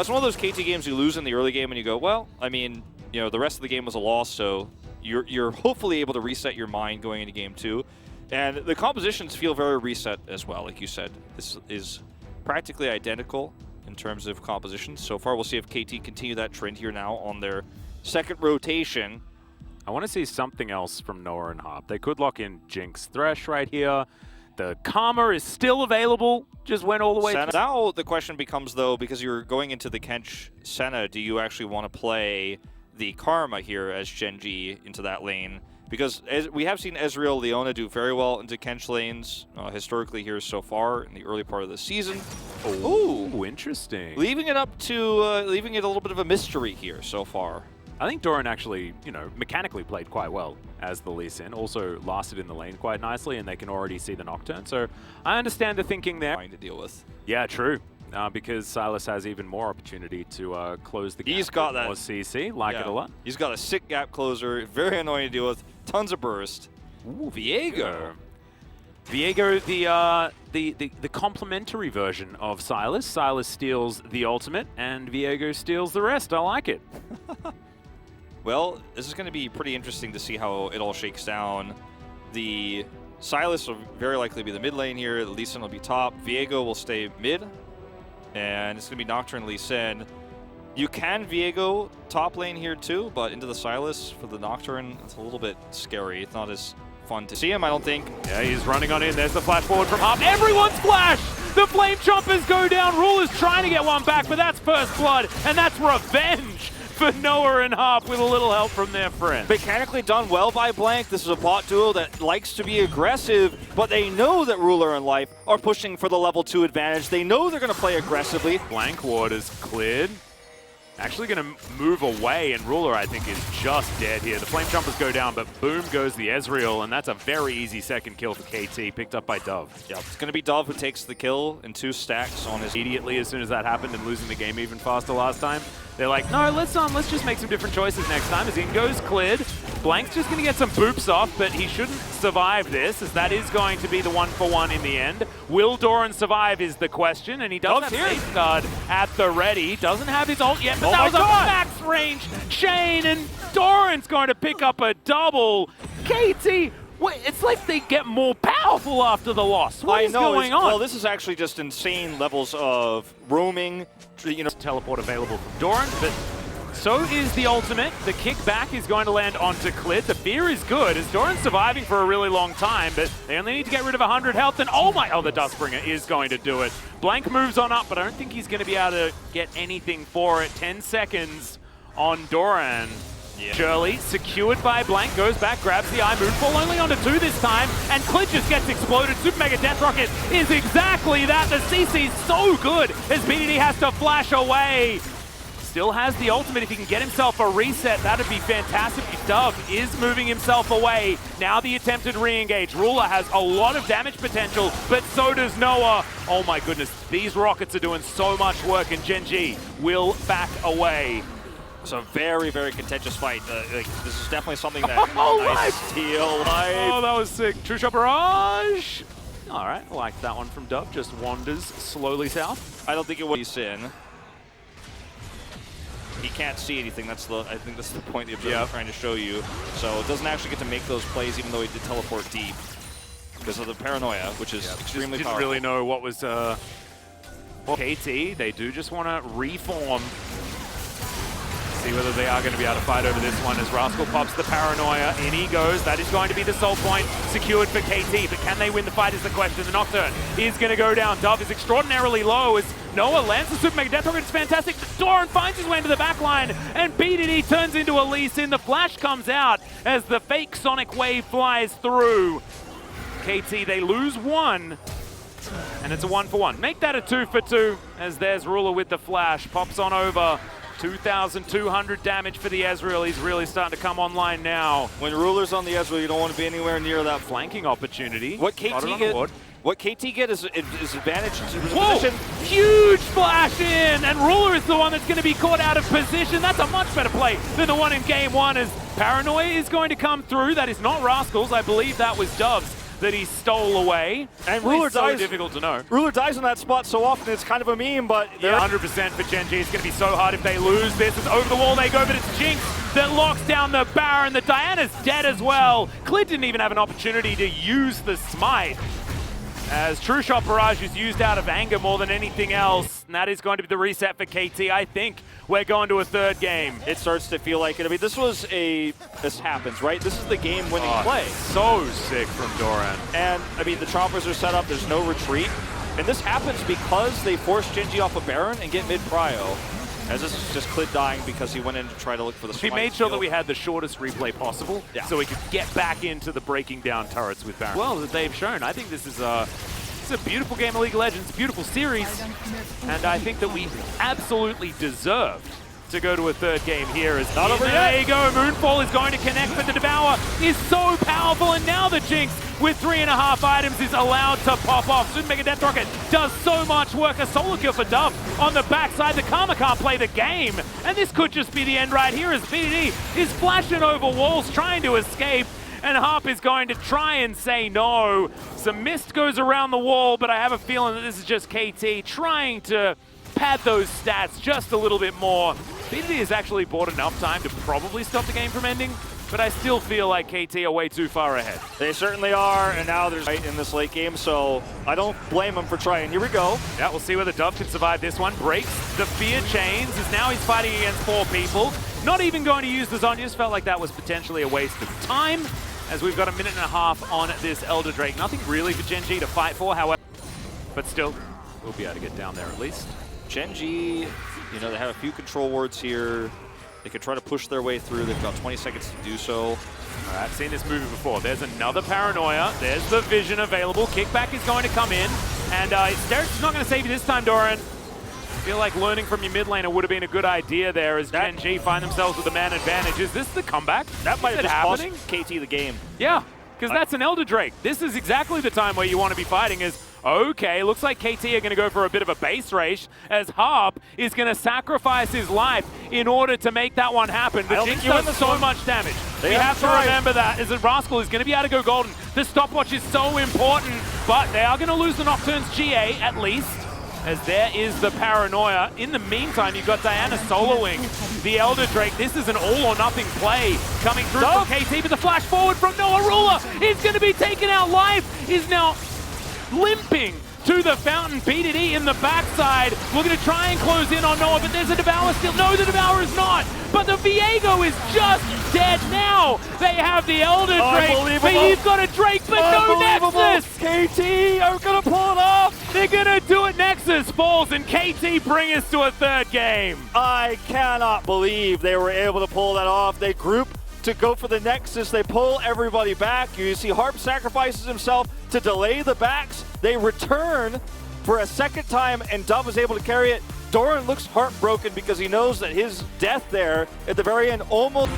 That's one of those KT games you lose in the early game and you go, well, I mean, you know, the rest of the game was a loss, so you're hopefully able to reset your mind going into game 2. And the compositions feel very reset as well, like you said. This is practically identical in terms of compositions so far. We'll see if KT continue that trend here now on their second rotation. I want to see something else from Noah and Harp. They could lock in Jinx Thresh right here. The Karma is still available, just went all the way through. Now the question becomes, though, because you're going into the Kench Senna, do you actually want to play the Karma here as Genji into that lane? Because as we have seen Ezreal, Leona do very well into Kench lanes historically here so far in the early part of the season. Ooh, interesting. Leaving it up to, leaving it a little bit of a mystery here so far. I think Doran actually, you know, mechanically played quite well as the Lee Sin. Also lasted in the lane quite nicely, and they can already see the Nocturne. So I understand the thinking there. Trying to deal with. Yeah, true. Because Silas has even more opportunity to close the gap. He's got that. More CC, like it a lot. He's got a sick gap closer, very annoying to deal with. Tons of burst. Ooh, Viego. Viego, the complementary version of Silas. Silas steals the ultimate, and Viego steals the rest. I like it. Well, this is going to be pretty interesting to see how it all shakes down. The Silas will very likely be the mid lane here. The Lee Sin will be top. Viego will stay mid. And it's going to be Nocturne Lee Sin. You can Viego top lane here too, but into the Silas for the Nocturne, it's a little bit scary. It's not as fun to see him, I don't think. Yeah, he's running on in. There's the flash forward from Harp. Everyone's flash! The Flame Chompers go down. Ruler's trying to get one back, but that's first blood, and that's revenge for Noah and Harp with a little help from their friend. Mechanically done well by Blank. This is a bot duo that likes to be aggressive, but they know that Ruler and Life are pushing for the level 2 advantage. They know they're going to play aggressively. Blank ward is cleared. Actually going to move away, and Ruler, I think, is just dead here. The Flame Chompers go down, but boom goes the Ezreal, and that's a very easy second kill for KT, picked up by Dove. Yeah, it's going to be Dove who takes the kill in 2 stacks on his... Immediately, as soon as that happened and losing the game even faster last time, they're like, no, let's just make some different choices next time. As in goes cleared. Blank's just going to get some boops off, but he shouldn't survive this, as that is going to be the 1-for-1 in the end. Will Doran survive is the question, and he does have Safeguard at the ready. Doesn't have his ult yet, but that was a max range Shane, and Doran's going to pick up a double. KT, it's like they get more powerful after the loss. What is going on? Well, this is actually just insane levels of roaming. You know, teleport available from Doran, but so is the ultimate. The kickback is going to land onto Clit. The fear is good, as Doran's surviving for a really long time, but they only need to get rid of 100 health, and oh, the Dustbringer is going to do it. Blank moves on up, but I don't think he's going to be able to get anything for it. 10 seconds on Doran. Yeah. Shirley, secured by Blank, goes back, grabs the eye, Moonfall only onto 2 this time, and Clit just gets exploded. Super Mega Death Rocket is exactly that. The CC's so good as BDD has to flash away. Still has the ultimate. If he can get himself a reset, that'd be fantastic. Dove is moving himself away. Now the attempted re-engage. Ruler has a lot of damage potential, but so does Noah. Oh my goodness, these rockets are doing so much work, and Genji will back away. It's a very, very contentious fight. This is definitely something that... nice steal, Life. Oh, that was sick. True Shot Barrage. All right, I like that one from Dove. Just wanders slowly south. I don't think it will be Sin. He can't see anything. I think that's the point the observer is trying to show you. So it doesn't actually get to make those plays, even though he did teleport deep. Because of the paranoia, which is extremely powerful. Didn't really know what was... KT, they do just want to reform. See whether they are going to be able to fight over this one as Rascal pops the paranoia. In he goes. That is going to be the soul point secured for KT. But can they win the fight is the question. The Nocturne is going to go down. Dove is extraordinarily low as Noah lands the Super Mega Death Rocket. It's fantastic. Doran finds his way into the back line, and BDD turns into a Lee Sin. The flash comes out as the fake Sonic Wave flies through. KT, they lose 1. And it's a 1-for-1. Make that a 2-for-2 as there's Ruler with the flash. Pops on over. 2,200 damage for the Ezreal. He's really starting to come online now. When Ruler's on the Ezreal, you don't want to be anywhere near that flanking opportunity. What KT get is advantage to his Whoa! position. Huge flash in, and Ruler is the one that's going to be caught out of position. That's a much better play than the one in game 1 as Paranoia is going to come through. That is not Rascals. I believe that was Dove's that he stole away. And Ruler so dies. Difficult to know. Ruler dies in that spot so often, it's kind of a meme, but yeah, 100% for Gen G. It's going to be so hard if they lose this. It's over the wall they go, but it's Jinx that locks down the Baron. The Diana's dead as well. Clid didn't even have an opportunity to use the smite, as True Shot Barrage is used out of anger more than anything else. And that is going to be the reset for KT. I think we're going to a third game. It starts to feel like it. I mean, this happens, right? This is the game-winning play. So sick from Doran. And, I mean, the choppers are set up. There's no retreat. And this happens because they force Gen G off of Baron and get mid-prio. As this is just Clid dying because he went in to try to look for the smite. He made sure that we had the shortest replay possible, so we could get back into the breaking down turrets with Baron. Well, as they've shown, I think this is a beautiful game of League of Legends, a beautiful series, and I think that we absolutely deserved to go to a third game here. As not over yet. There you go, Moonfall is going to connect, but the Devour is so powerful, and now the Jinx with 3.5 items is allowed to pop off. Super Mega Death Rocket does so much work. A solo kill for Dove on the backside. The Karma can't play the game, and this could just be the end right here as BDD is flashing over walls trying to escape, and Harp is going to try and say no. Some mist goes around the wall, but I have a feeling that this is just KT trying to pad those stats just a little bit more. BDD has actually bought enough time to probably stop the game from ending, but I still feel like KT are way too far ahead. They certainly are, and now there's fight in this late game, so I don't blame them for trying. Here we go. Yeah, we'll see whether Dove can survive this one. Breaks the fear chains, as now he's fighting against 4 people. Not even going to use the Zon. Just felt like that was potentially a waste of time, as we've got a minute and a half on this Elder Drake. Nothing really for Gen G to fight for, however, but still, we'll be able to get down there at least. Gen G, you know, they have a few control wards here. They could try to push their way through. They've got 20 seconds to do so. All right, I've seen this movie before. There's another Paranoia. There's the Vision available. Kickback is going to come in. And Sterix not going to save you this time, Doran. I feel like learning from your mid laner would have been a good idea there as Gen G find themselves with a man advantage. Is this the comeback? That might have happening? Cost KT the game. Yeah, because that's an Elder Drake. This is exactly the time where you want to be fighting is, okay, looks like KT are going to go for a bit of a base race as Harp is going to sacrifice his life in order to make that one happen. The Jinx does so much damage. We have to remember that as a Rascal is going to be able to go golden. The stopwatch is so important, but they are going to lose the Nocturne's GA at least, as there is the Paranoia. In the meantime, you've got Diana soloing the Elder Drake. This is an all-or-nothing play coming through from KT, but the flash forward from Noah Ruler is going to be taken out. Life is now limping to the fountain. BDD in the backside. We're going to try and close in on Noah, but there's a Devour still. No, the Devour is not. But the Viego is just dead now. They have the Elder Drake, but you've got a Drake, but no Nexus. KT are going to pull it off. They're going to do it. Nexus falls, and KT bring us to a third game. I cannot believe they were able to pull that off. They group to go for the Nexus. They pull everybody back. You see Harp sacrifices himself to delay the backs. They return for a second time, and Dove is able to carry it. Doran looks heartbroken because he knows that his death there at the very end almost...